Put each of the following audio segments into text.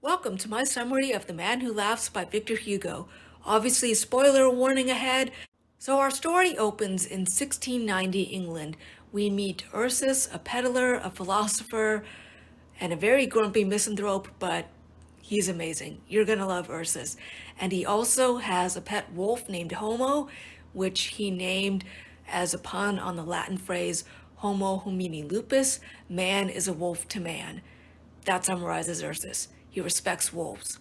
Welcome to my summary of The Man Who Laughs by Victor Hugo. Obviously, spoiler warning ahead. So, our story opens in 1690 England. We meet Ursus, a peddler, a philosopher, and a very grumpy misanthrope, but he's amazing. You're gonna love Ursus. And he also has a pet wolf named Homo, which he named as a pun on the Latin phrase Homo homini lupus, man is a wolf to man. That summarizes Ursus. He respects wolves.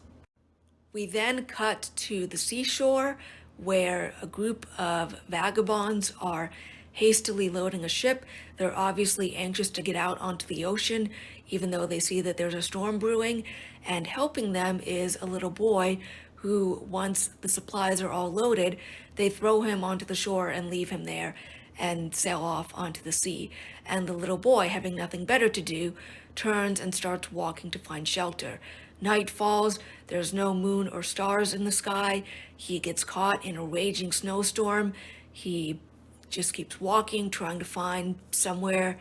We then cut to the seashore where a group of vagabonds are hastily loading a ship. They're obviously anxious to get out onto the ocean, even though they see that there's a storm brewing. And helping them is a little boy who, once the supplies are all loaded, they throw him onto the shore and leave him there and sail off onto the sea. And the little boy, having nothing better to do, turns and starts walking to find shelter. Night falls, there's no moon or stars in the sky. He gets caught in a raging snowstorm. He just keeps walking, trying to find somewhere,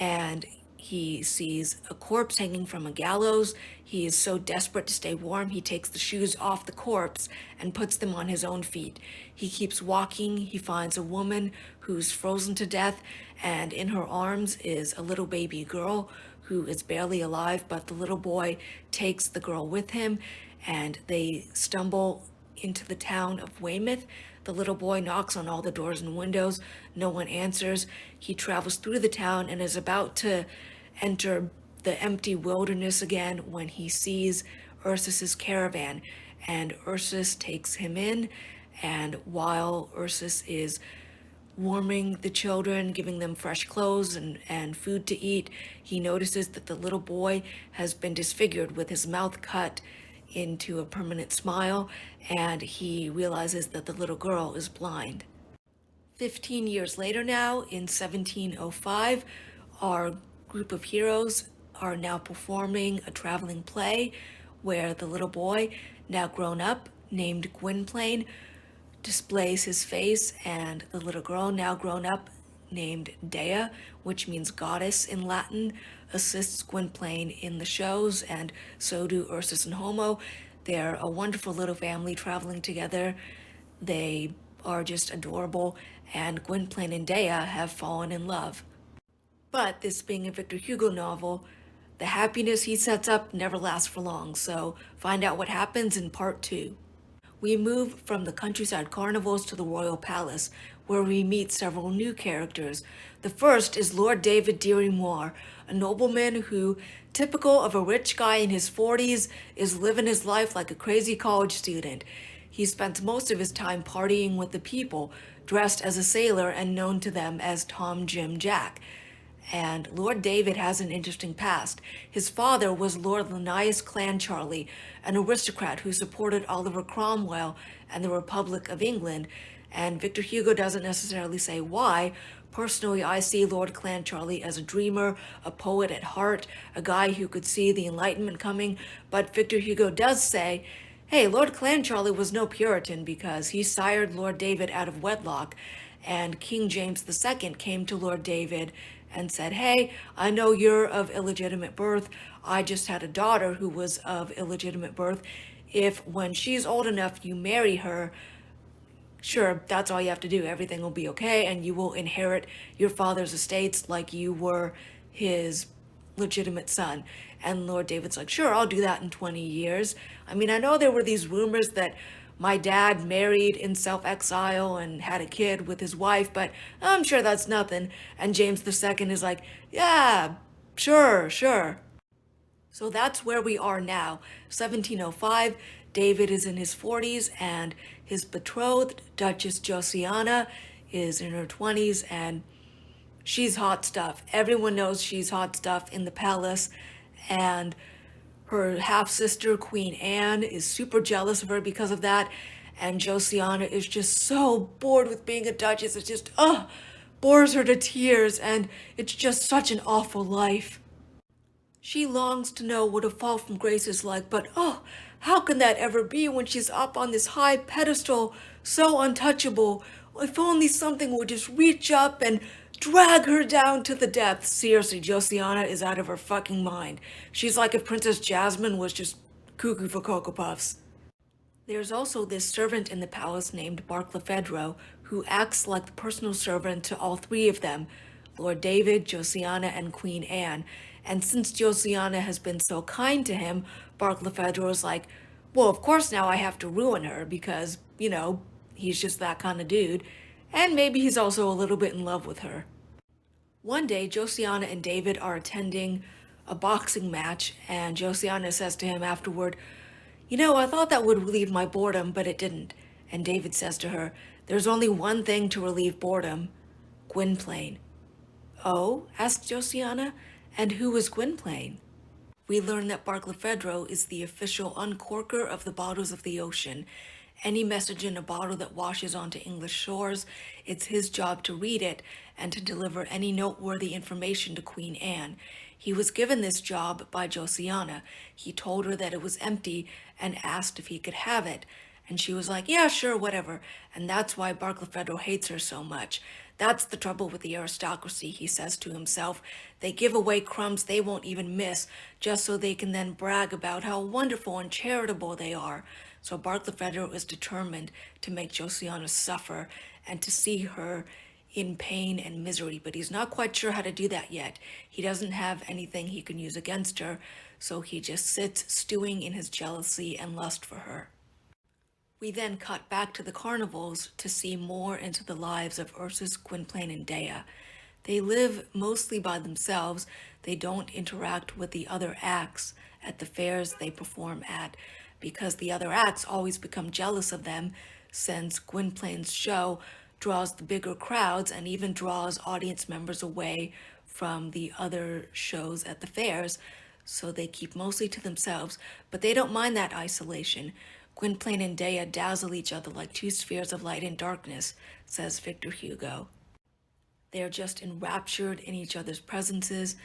and he sees a corpse hanging from a gallows. He is so desperate to stay warm, he takes the shoes off the corpse and puts them on his own feet. He keeps walking. He finds a woman who's frozen to death, and in her arms is a little baby girl who is barely alive, but the little boy takes the girl with him, and they stumble into the town of Weymouth. The little boy knocks on all the doors and windows. No one answers. He travels through the town and is about to enter the empty wilderness again when he sees Ursus's caravan. And Ursus takes him in, and while Ursus is warming the children, giving them fresh clothes and food to eat, he notices that the little boy has been disfigured with his mouth cut into a permanent smile, and he realizes that the little girl is blind. 15 years later now, in 1705, our group of heroes are now performing a traveling play where the little boy, now grown up, named Gwynplaine, displays his face, and the little girl, now grown up, named Dea, which means goddess in Latin, assists Gwynplaine in the shows, and so do Ursus and Homo. They're a wonderful little family traveling together. They are just adorable, and Gwynplaine and Dea have fallen in love. But this being a Victor Hugo novel, the happiness he sets up never lasts for long, so find out what happens in part 2. We move from the countryside carnivals to the royal palace, where we meet several new characters. The first is Lord David Dirry-Moir, a nobleman who, typical of a rich guy in his 40s, is living his life like a crazy college student. He spends most of his time partying with the people, dressed as a sailor and known to them as Tom, Jim, Jack. And Lord David has an interesting past. His father was Lord Linnaeus Clancharlie, an aristocrat who supported Oliver Cromwell and the Republic of England. And Victor Hugo doesn't necessarily say why. Personally, I see Lord Clancharlie as a dreamer, a poet at heart, a guy who could see the Enlightenment coming. But Victor Hugo does say, hey, Lord Clancharlie was no Puritan because he sired Lord David out of wedlock. And King James II came to Lord David and said, hey, I know you're of illegitimate birth. I just had a daughter who was of illegitimate birth. If when she's old enough you marry her, sure, that's all you have to do. Everything will be okay, and you will inherit your father's estates like you were his legitimate son. And Lord David's like, sure, I'll do that in 20 years. I mean, I know there were these rumors that my dad married in self-exile and had a kid with his wife, but I'm sure that's nothing. And James II is like, yeah, sure. So that's where we are now. 1705, David is in his 40s, and his betrothed, Duchess Josiana, is in her 20s, and she's hot stuff. Everyone knows she's hot stuff in the palace, and her half-sister, Queen Anne, is super jealous of her because of that, and Josiana is just so bored with being a duchess. It just, bores her to tears, and it's just such an awful life. She longs to know what a fall from grace is like, but how can that ever be when she's up on this high pedestal, so untouchable? If only something would just reach up and Drag her down to the depths. Seriously, Josiana is out of her fucking mind. She's like if Princess Jasmine was just cuckoo for Cocoa Puffs. There's also this servant in the palace named Barkilphedro, who acts like the personal servant to all three of them, Lord David, Josiana, and Queen Anne. And since Josiana has been so kind to him, Barkilphedro is like, well, of course now I have to ruin her because, he's just that kind of dude. And maybe he's also a little bit in love with her. One day, Josiana and David are attending a boxing match, and Josiana says to him afterward, I thought that would relieve my boredom, but it didn't. And David says to her, there's only one thing to relieve boredom, Gwynplaine. Oh? Asked Josiana. And who is Gwynplaine? We learn that Barkilphedro is the official uncorker of the bottles of the ocean. Any message in a bottle that washes onto English shores, it's his job to read it and to deliver any noteworthy information to Queen Anne. He was given this job by Josiana. He told her that it was empty and asked if he could have it. And she was like, yeah, sure, whatever. And that's why Barkilphedro hates her so much. That's the trouble with the aristocracy, he says to himself. They give away crumbs they won't even miss, just so they can then brag about how wonderful and charitable they are. So Barkilphedro is determined to make Josiana suffer and to see her in pain and misery, but he's not quite sure how to do that yet. He doesn't have anything he can use against her, so he just sits stewing in his jealousy and lust for her. We then cut back to the carnivals to see more into the lives of Ursus, Gwynplaine, and Dea. They live mostly by themselves. They don't interact with the other acts at the fairs they perform at, because the other acts always become jealous of them, since Gwynplaine's show draws the bigger crowds and even draws audience members away from the other shows at the fairs, so they keep mostly to themselves, but they don't mind that isolation. Gwynplaine and Dea dazzle each other like two spheres of light and darkness, says Victor Hugo. They are just enraptured in each other's presences,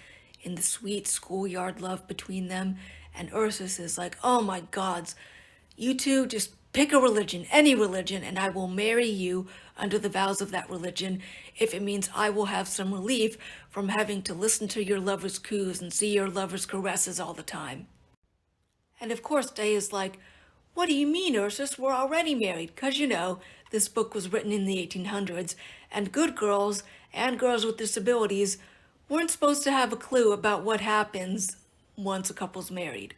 in the sweet schoolyard love between them, and Ursus is like, oh my gods, you two just pick a religion, any religion, and I will marry you under the vows of that religion if it means I will have some relief from having to listen to your lovers' coos and see your lovers' caresses all the time. And of course, Day is like, what do you mean, Ursus? We're already married, 'cause this book was written in the 1800s, and good girls and girls with disabilities weren't supposed to have a clue about what happens once a couple's married.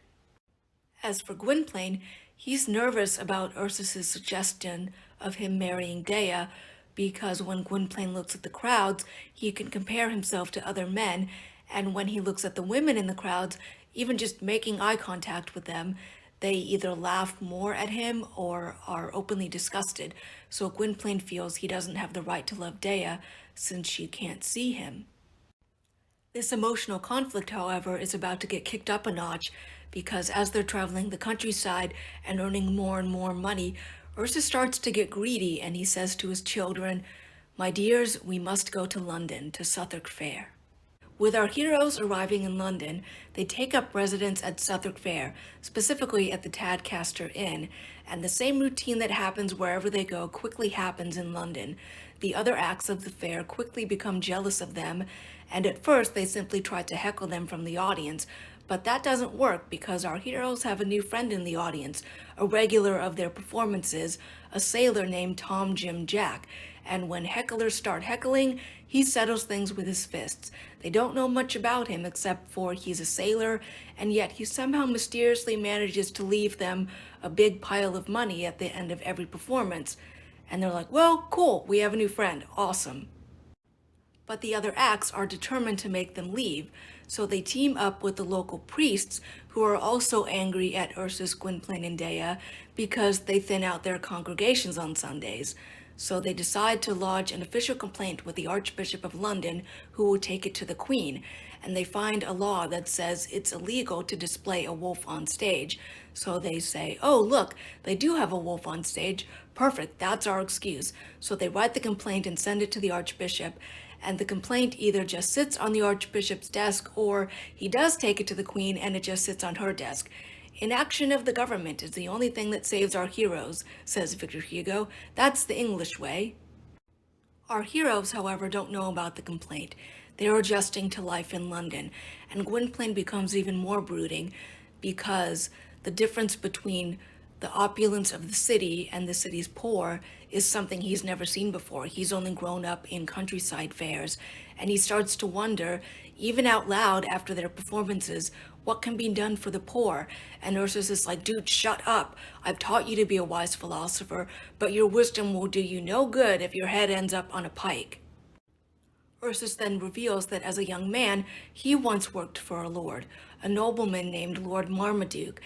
As for Gwynplaine, he's nervous about Ursus's suggestion of him marrying Dea, because when Gwynplaine looks at the crowds, he can compare himself to other men, and when he looks at the women in the crowds, even just making eye contact with them, they either laugh more at him or are openly disgusted, so Gwynplaine feels he doesn't have the right to love Dea since she can't see him. This emotional conflict, however, is about to get kicked up a notch because as they're traveling the countryside and earning more and more money, Ursus starts to get greedy and he says to his children, my dears, we must go to London, to Southwark Fair. With our heroes arriving in London, they take up residence at Southwark Fair, specifically at the Tadcaster Inn, and the same routine that happens wherever they go quickly happens in London. The other acts of the fair quickly become jealous of them, and at first they simply try to heckle them from the audience, but that doesn't work because our heroes have a new friend in the audience, a regular of their performances, a sailor named Tom Jim Jack, and when hecklers start heckling, he settles things with his fists. They don't know much about him except for he's a sailor, and yet he somehow mysteriously manages to leave them a big pile of money at the end of every performance. And they're like, well, cool, we have a new friend, awesome. But the other acts are determined to make them leave, so they team up with the local priests who are also angry at Ursus, Gwynplaine, and Dea because they thin out their congregations on Sundays. So they decide to lodge an official complaint with the Archbishop of London, who will take it to the Queen, and they find a law that says it's illegal to display a wolf on stage. So they say, oh look, they do have a wolf on stage, perfect, that's our excuse. So they write the complaint and send it to the Archbishop, and the complaint either just sits on the Archbishop's desk or he does take it to the Queen and it just sits on her desk. Inaction of the government is the only thing that saves our heroes, says Victor Hugo. That's the English way. Our heroes, however, don't know about the complaint. They're adjusting to life in London, and Gwynplaine becomes even more brooding because the difference between the opulence of the city and the city's poor is something he's never seen before. He's only grown up in countryside fairs, and he starts to wonder, even out loud after their performances, what can be done for the poor? And Ursus is like, dude, shut up. I've taught you to be a wise philosopher, but your wisdom will do you no good if your head ends up on a pike. Ursus then reveals that as a young man, he once worked for a lord, a nobleman named Lord Marmaduke,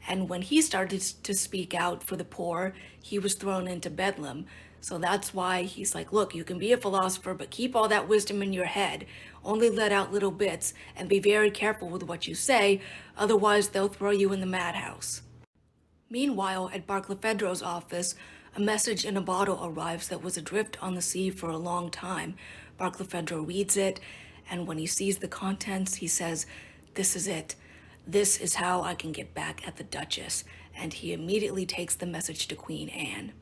and when he started to speak out for the poor, he was thrown into Bedlam. So that's why he's like, look, you can be a philosopher, but keep all that wisdom in your head. Only let out little bits, and be very careful with what you say, otherwise they'll throw you in the madhouse. Meanwhile, at Barkilphedro's office, a message in a bottle arrives that was adrift on the sea for a long time. Barkilphedro reads it, and when he sees the contents, he says, "This is it. This is how I can get back at the Duchess." And he immediately takes the message to Queen Anne.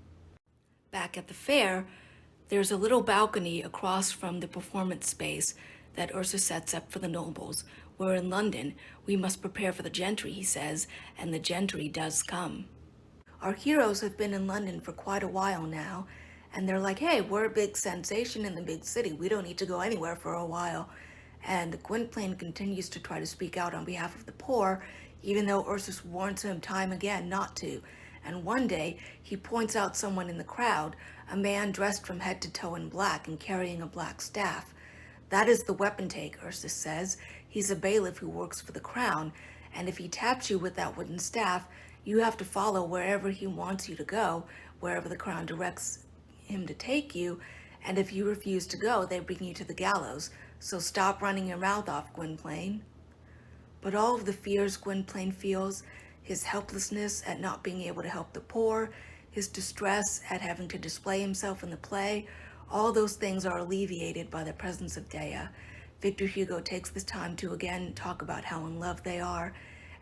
Back at the fair, there's a little balcony across from the performance space that Ursus sets up for the nobles. We're in London. We must prepare for the gentry, he says, and the gentry does come. Our heroes have been in London for quite a while now, and they're like, hey, we're a big sensation in the big city. We don't need to go anywhere for a while. And Gwynplaine continues to try to speak out on behalf of the poor, even though Ursus warns him time again not to. And one day, he points out someone in the crowd, a man dressed from head to toe in black and carrying a black staff. That is the wapentake, Ursus says. He's a bailiff who works for the crown, and if he taps you with that wooden staff, you have to follow wherever he wants you to go, wherever the crown directs him to take you, and if you refuse to go, they bring you to the gallows. So stop running your mouth off, Gwynplaine. But all of the fears Gwynplaine feels, his helplessness at not being able to help the poor, his distress at having to display himself in the play, all those things are alleviated by the presence of Dea. Victor Hugo takes this time to again talk about how in love they are,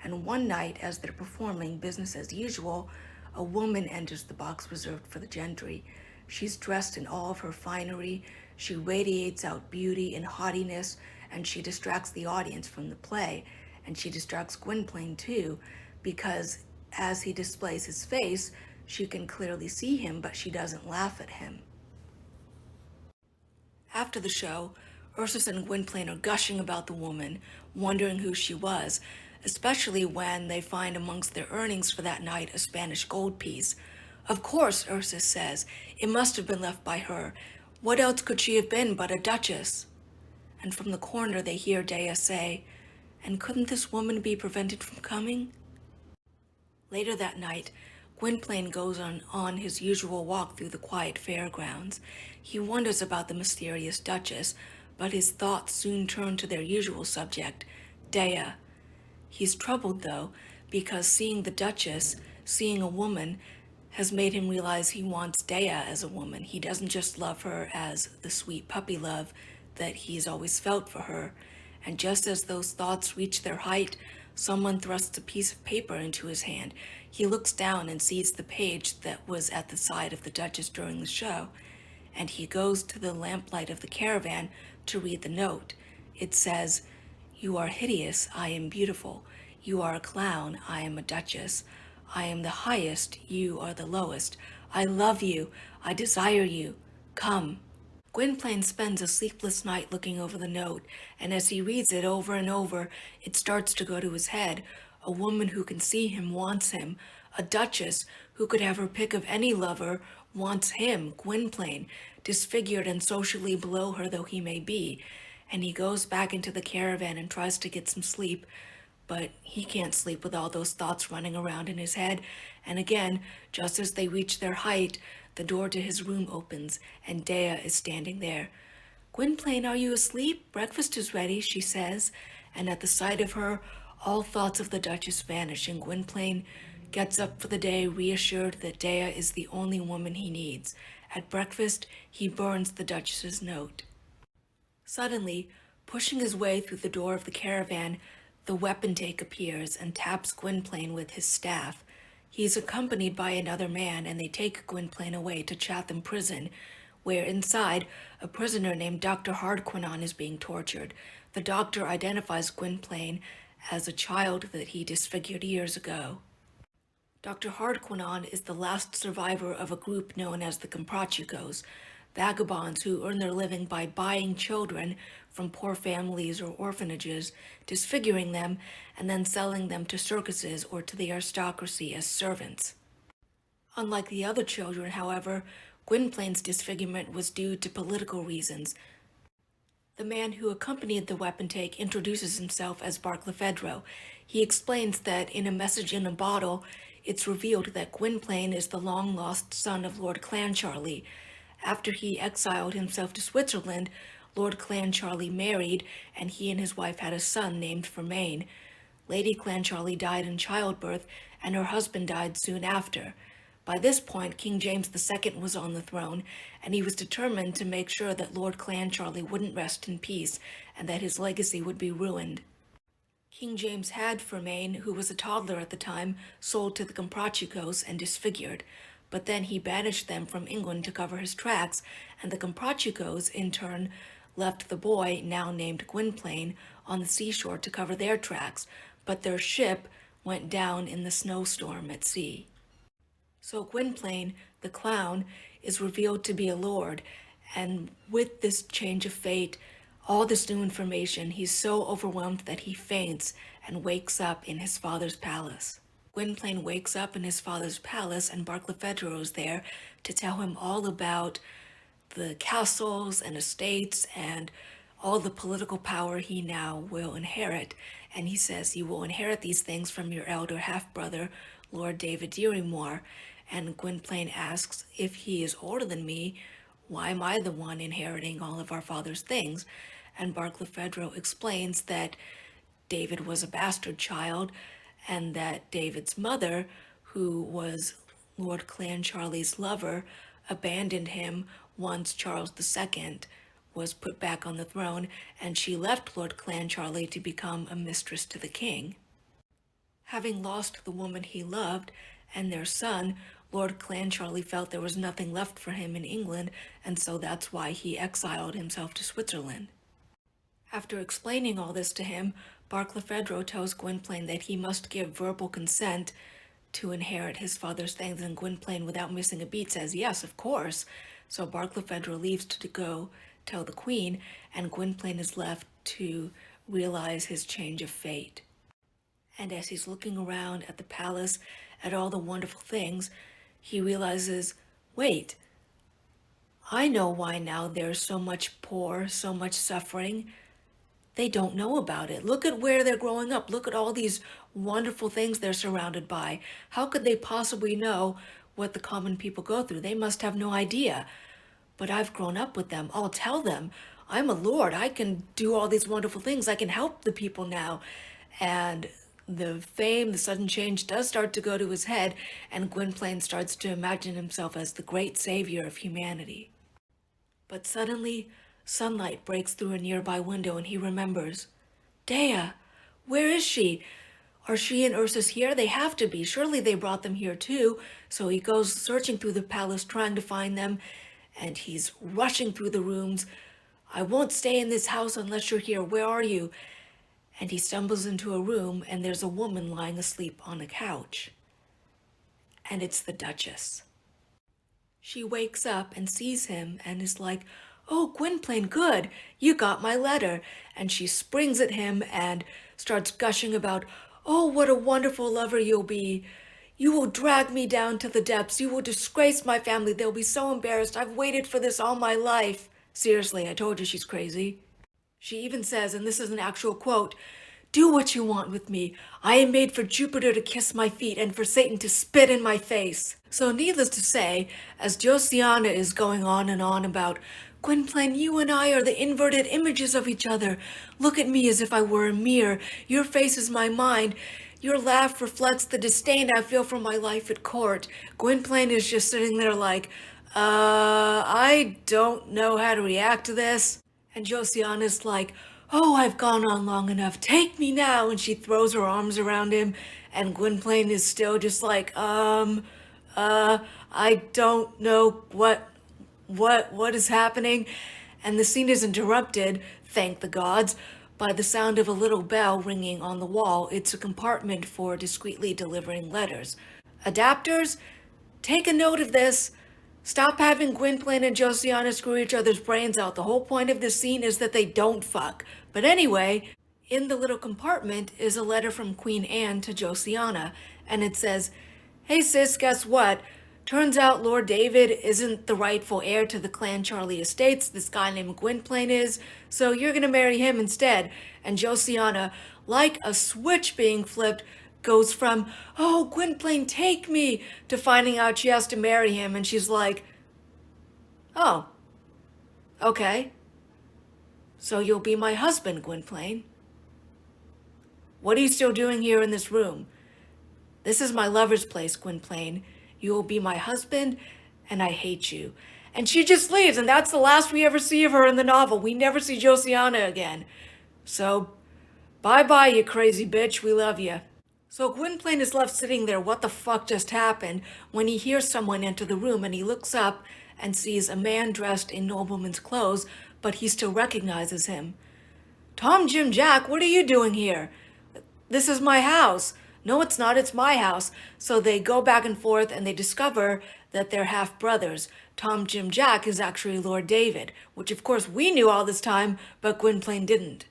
and one night, as they're performing business as usual, a woman enters the box reserved for the gentry. She's dressed in all of her finery, she radiates out beauty and haughtiness, and she distracts the audience from the play, and she distracts Gwynplaine too, because as he displays his face, she can clearly see him, but she doesn't laugh at him. After the show, Ursus and Gwynplaine are gushing about the woman, wondering who she was, especially when they find amongst their earnings for that night a Spanish gold piece. Of course, Ursus says, it must have been left by her. What else could she have been but a duchess? And from the corner they hear Dea say, and couldn't this woman be prevented from coming? Later that night, Gwynplaine goes on his usual walk through the quiet fairgrounds. He wonders about the mysterious Duchess, but his thoughts soon turn to their usual subject, Dea. He's troubled, though, because seeing the Duchess, seeing a woman, has made him realize he wants Dea as a woman. He doesn't just love her as the sweet puppy love that he's always felt for her. And just as those thoughts reach their height, someone thrusts a piece of paper into his hand. He looks down and sees the page that was at the side of the Duchess during the show, and he goes to the lamplight of the caravan to read the note. It says, "You are hideous, I am beautiful. You are a clown, I am a duchess. I am the highest, you are the lowest. I love you, I desire you. Come." Gwynplaine spends a sleepless night looking over the note, and as he reads it over and over, it starts to go to his head. A woman who can see him wants him. A duchess who could have her pick of any lover wants him, Gwynplaine, disfigured and socially below her though he may be. And he goes back into the caravan and tries to get some sleep, but he can't sleep with all those thoughts running around in his head. And again, just as they reach their height, the door to his room opens, and Dea is standing there. "Gwynplaine, are you asleep? Breakfast is ready," she says, and at the sight of her, all thoughts of the Duchess vanish, and Gwynplaine gets up for the day reassured that Dea is the only woman he needs. At breakfast, he burns the Duchess's note. Suddenly, pushing his way through the door of the caravan, the wapentake appears and taps Gwynplaine with his staff. He is accompanied by another man, and they take Gwynplaine away to Chatham Prison, where inside, a prisoner named Dr. Hardquanonne is being tortured. The doctor identifies Gwynplaine as a child that he disfigured years ago. Dr. Hardquanonne is the last survivor of a group known as the Comprachicos, vagabonds who earn their living by buying children from poor families or orphanages, disfiguring them, and then selling them to circuses or to the aristocracy as servants. Unlike the other children, however, Gwynplaine's disfigurement was due to political reasons. The man who accompanied the wapentake introduces himself as Barkilphedro. He explains that in a message in a bottle, it's revealed that Gwynplaine is the long-lost son of Lord Clancharlie. After he exiled himself to Switzerland, Lord Clancharlie married, and he and his wife had a son named Fermain. Lady Clancharlie died in childbirth, and her husband died soon after. By this point, King James II was on the throne, and he was determined to make sure that Lord Clancharlie wouldn't rest in peace, and that his legacy would be ruined. King James had Fermain, who was a toddler at the time, sold to the Comprachicos and disfigured, but then he banished them from England to cover his tracks, and the Comprachicos, in turn, left the boy, now named Gwynplaine, on the seashore to cover their tracks, but their ship went down in the snowstorm at sea. So Gwynplaine, the clown, is revealed to be a lord, and with this change of fate, all this new information, he's so overwhelmed that he faints and wakes up in his father's palace. Gwynplaine wakes up in his father's palace, and Barkilphedro is there to tell him all about the castles and estates and all the political power he now will inherit. And he says, "You will inherit these things from your elder half-brother, Lord David Dirry-Moir." And Gwynplaine asks, if he is older than me, why am I the one inheriting all of our father's things? And Barkilphedro explains that David was a bastard child, and that David's mother, who was Lord Clancharlie's lover, abandoned him once Charles II was put back on the throne, and she left Lord Clancharlie to become a mistress to the king. Having lost the woman he loved and their son, Lord Clancharlie felt there was nothing left for him in England, and so that's why he exiled himself to Switzerland. After explaining all this to him, Barkilphedro tells Gwynplaine that he must give verbal consent to inherit his father's things, and Gwynplaine, without missing a beat, says, "Yes, of course." So Barkilphedro leaves to go tell the queen, and Gwynplaine is left to realize his change of fate. And as he's looking around at the palace, at all the wonderful things, he realizes, wait, I know why now there's so much poor, so much suffering. They don't know about it. Look at where they're growing up. Look at all these wonderful things they're surrounded by. How could they possibly know what the common people go through? They must have no idea. But I've grown up with them. I'll tell them. I'm a lord. I can do all these wonderful things. I can help the people now. And the fame, the sudden change does start to go to his head, and Gwynplaine starts to imagine himself as the great savior of humanity. But suddenly, sunlight breaks through a nearby window, and he remembers. Dea, where is she? Are she and Ursus here? They have to be. Surely they brought them here too. So he goes searching through the palace, trying to find them, and he's rushing through the rooms. I won't stay in this house unless you're here. Where are you? And he stumbles into a room, and there's a woman lying asleep on a couch. And it's the Duchess. She wakes up and sees him and is like, "Oh, Gwynplaine, good, you got my letter." And she springs at him and starts gushing about, "Oh, what a wonderful lover you'll be. You will drag me down to the depths. You will disgrace my family. They'll be so embarrassed. I've waited for this all my life." Seriously, I told you she's crazy. She even says, and this is an actual quote, "Do what you want with me. I am made for Jupiter to kiss my feet and for Satan to spit in my face." So needless to say, as Josiana is going on and on about, "Gwynplaine, you and I are the inverted images of each other. Look at me as if I were a mirror. Your face is my mind. Your laugh reflects the disdain I feel for my life at court." Gwynplaine is just sitting there like, I don't know how to react to this. And Josiana's like, "Oh, I've gone on long enough. Take me now." And she throws her arms around him, and Gwynplaine is still just like, I don't know what what is happening? And the scene is interrupted, thank the gods, by the sound of a little bell ringing on the wall. It's a compartment for discreetly delivering letters. Adapters, take a note of this. Stop having Gwynplaine and Josiana screw each other's brains out. The whole point of this scene is that they don't fuck. But anyway, in the little compartment is a letter from Queen Anne to Josiana, and it says, "Hey sis, guess what? Turns out Lord David isn't the rightful heir to the Clan Charlie estates. This guy named Gwynplaine is, so you're gonna marry him instead." And Josiana, like a switch being flipped, goes from, "Oh, Gwynplaine, take me," to finding out she has to marry him, and she's like, "Oh, okay. So you'll be my husband, Gwynplaine. What are you still doing here in this room? This is my lover's place, Gwynplaine. You will be my husband, and I hate you." And she just leaves, and that's the last we ever see of her in the novel. We never see Josiana again. So, bye-bye, you crazy bitch. We love you. So Gwynplaine is left sitting there, what the fuck just happened, when he hears someone enter the room, and he looks up and sees a man dressed in nobleman's clothes, but he still recognizes him. "Tom, Jim, Jack, what are you doing here?" "This is my house." "No, it's not, it's my house." So they go back and forth, and they discover that they're half brothers. Tom, Jim, Jack is actually Lord David, which of course we knew all this time, but Gwynplaine didn't.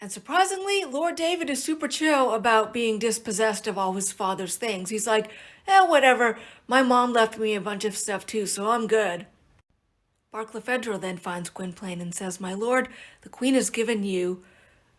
And surprisingly, Lord David is super chill about being dispossessed of all his father's things. He's like, whatever, my mom left me a bunch of stuff too, so I'm good. Barkilphedro then finds Gwynplaine and says, "My lord, the queen has given you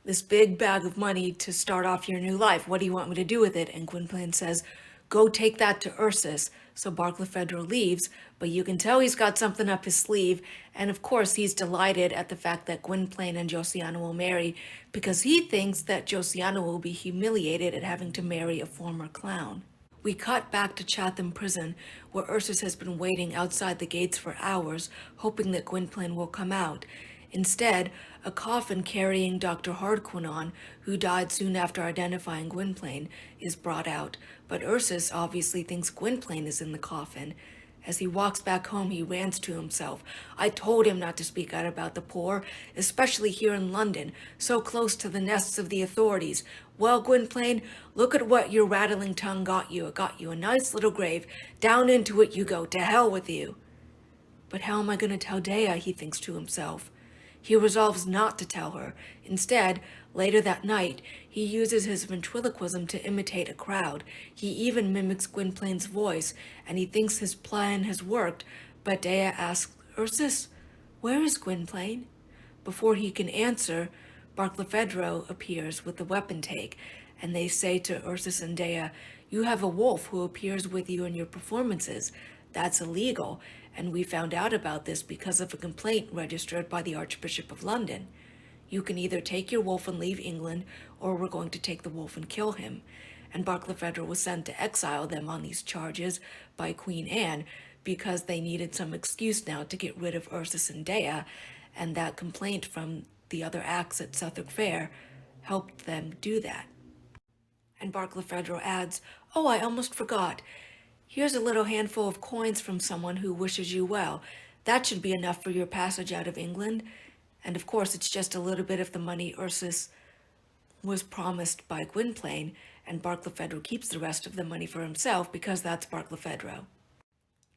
this big bag of money to start off your new life. What do you want me to do with it?" And Gwynplaine says, "Go take that to Ursus." So Barkilphedro leaves, but you can tell he's got something up his sleeve, and of course he's delighted at the fact that Gwynplaine and Josiana will marry, because he thinks that Josiana will be humiliated at having to marry a former clown. We cut back to Chatham Prison, where Ursus has been waiting outside the gates for hours, hoping that Gwynplaine will come out. Instead, a coffin carrying Dr. Hardquanonne, who died soon after identifying Gwynplaine, is brought out, but Ursus obviously thinks Gwynplaine is in the coffin. As he walks back home, he rants to himself. "I told him not to speak out about the poor, especially here in London, so close to the nests of the authorities. Well, Gwynplaine, look at what your rattling tongue got you. It got you a nice little grave. Down into it you go. To hell with you." But how am I going to tell Dea, he thinks to himself. He resolves not to tell her. Instead, later that night, he uses his ventriloquism to imitate a crowd. He even mimics Gwynplaine's voice, and he thinks his plan has worked, but Dea asks, "Ursus, where is Gwynplaine?" Before he can answer, Barkilphedro appears with the weapon take, and they say to Ursus and Dea, "You have a wolf who appears with you in your performances. That's illegal, and we found out about this because of a complaint registered by the Archbishop of London. You can either take your wolf and leave England, or we're going to take the wolf and kill him." And Barkilphedro was sent to exile them on these charges by Queen Anne, because they needed some excuse now to get rid of Ursus and Dea, and that complaint from the other acts at Southwark Fair helped them do that. And Barkilphedro adds, "Oh, I almost forgot. Here's a little handful of coins from someone who wishes you well. That should be enough for your passage out of England." And of course, it's just a little bit of the money Ursus was promised by Gwynplaine, and Barkilphedro keeps the rest of the money for himself because that's Barkilphedro.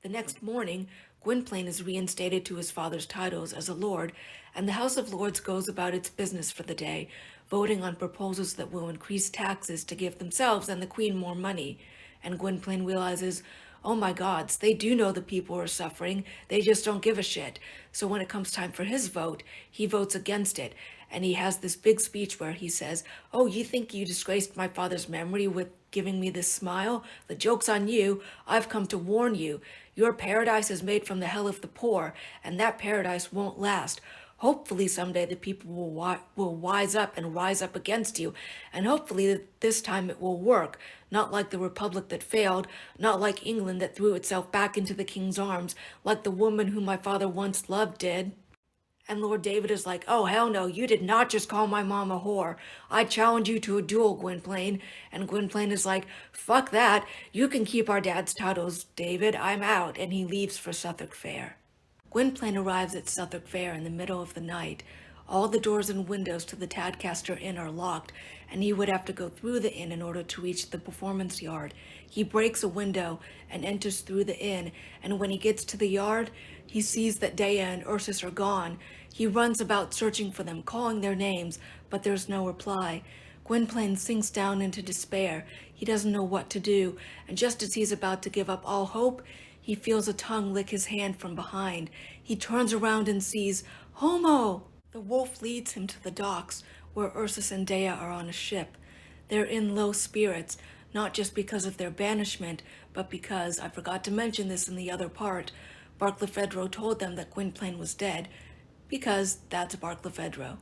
The next morning, Gwynplaine is reinstated to his father's titles as a lord, and the House of Lords goes about its business for the day, voting on proposals that will increase taxes to give themselves and the queen more money. And Gwynplaine realizes, oh my gods, they do know the people are suffering, they just don't give a shit. So when it comes time for his vote, he votes against it, and he has this big speech where he says, "Oh, you think you disgraced my father's memory with giving me this smile? The joke's on you. I've come to warn you. Your paradise is made from the hell of the poor, and that paradise won't last. Hopefully someday the people will wise up and rise up against you, and hopefully this time it will work, not like the republic that failed, not like England that threw itself back into the king's arms, like the woman whom my father once loved did." And Lord David is like, "Oh, hell no, you did not just call my mom a whore. I challenge you to a duel, Gwynplaine." And Gwynplaine is like, "Fuck that. You can keep our dad's titles, David. I'm out." And he leaves for Southwark Fair. Gwynplaine arrives at Southwark Fair in the middle of the night. All the doors and windows to the Tadcaster Inn are locked, and he would have to go through the inn in order to reach the performance yard. He breaks a window and enters through the inn, and when he gets to the yard, he sees that Dea and Ursus are gone. He runs about searching for them, calling their names, but there's no reply. Gwynplaine sinks down into despair. He doesn't know what to do, and just as he's about to give up all hope, he feels a tongue lick his hand from behind. He turns around and sees Homo! The wolf leads him to the docks, where Ursus and Dea are on a ship. They're in low spirits, not just because of their banishment, but because, I forgot to mention this in the other part, Barkilphedro told them that Gwynplaine was dead, because that's Barkilphedro.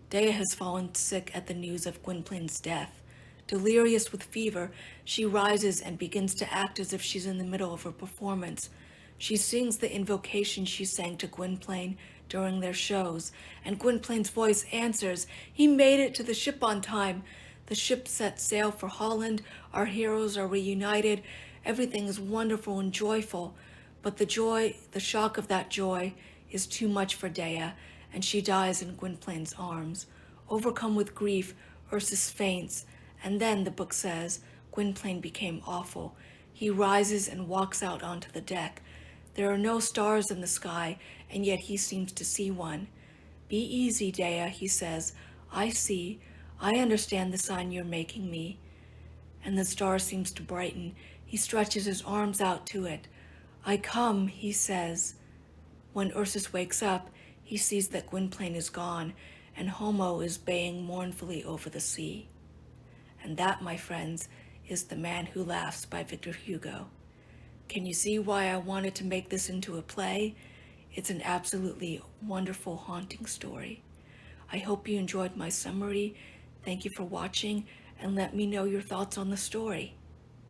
Dea has fallen sick at the news of Gwynplaine's death. Delirious with fever, she rises and begins to act as if she's in the middle of a performance. She sings the invocation she sang to Gwynplaine during their shows, and Gwynplaine's voice answers, "He made it to the ship on time." The ship sets sail for Holland, our heroes are reunited, everything is wonderful and joyful. But the shock of that joy, is too much for Dea, and she dies in Gwynplaine's arms. Overcome with grief, Ursus faints, and then, the book says, Gwynplaine became awful. He rises and walks out onto the deck. There are no stars in the sky, and yet he seems to see one. "Be easy, Dea," he says. "I see. I understand the sign you're making me." And the star seems to brighten. He stretches his arms out to it. "I come," he says. When Ursus wakes up, he sees that Gwynplaine is gone, and Homo is baying mournfully over the sea. And that, my friends, is The Man Who Laughs by Victor Hugo. Can you see why I wanted to make this into a play? It's an absolutely wonderful, haunting story. I hope you enjoyed my summary. Thank you for watching, and let me know your thoughts on the story.